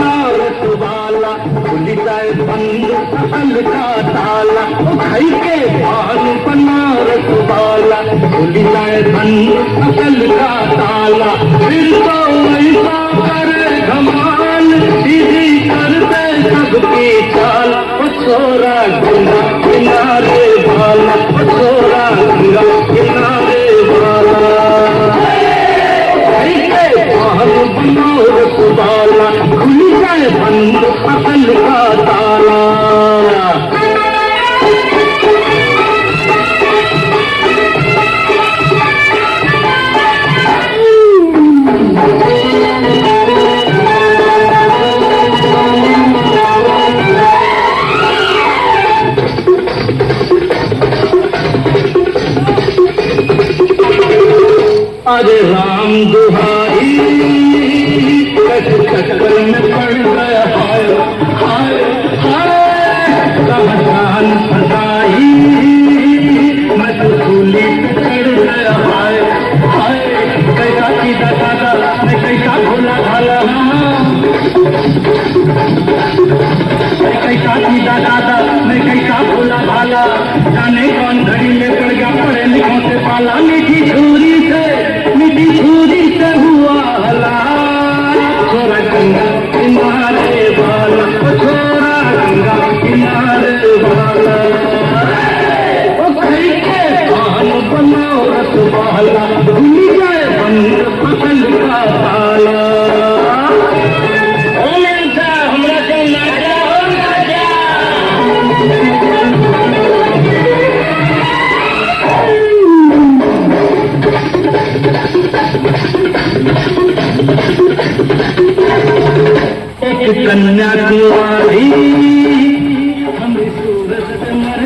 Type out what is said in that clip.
बनारस वाला खुल जाए बंद अकल का ताला। खाई के पान बनारस वाला खुल जाए बंद अकल का ताला। फिर तो ऐसा करे धमाल सीधी कर दे सबकी चाल। छोरा गंगा किनारे वाला, छोरा गंगा किनारे वाला। बनारस वाला खुल जाए बंद अकल का ताला। अरे राम दुहाई चक्कर में पड़ गया हाय हाय हाय। जान फसाई मैं तो भूली चढ़ गया हाय हाय। कैसा सीधा साधा मैं कैसा भोला भाला। कैसा सीधा साधा मैं कैसा भोला भाला। जाने कौन घड़ी में पड़ गया पढ़े लिखों से पाला। मीठी छुरी से हुआ हला। छोरा गंगा किनारे वाला, छोरा गंगा किनारे वाला। ओ खाई के पान बनारस वाला खुल जाए बंद अकल का ताला। हमरा के नाचा हो नाचा। एक कन्याकुमारी हम सूरत से मर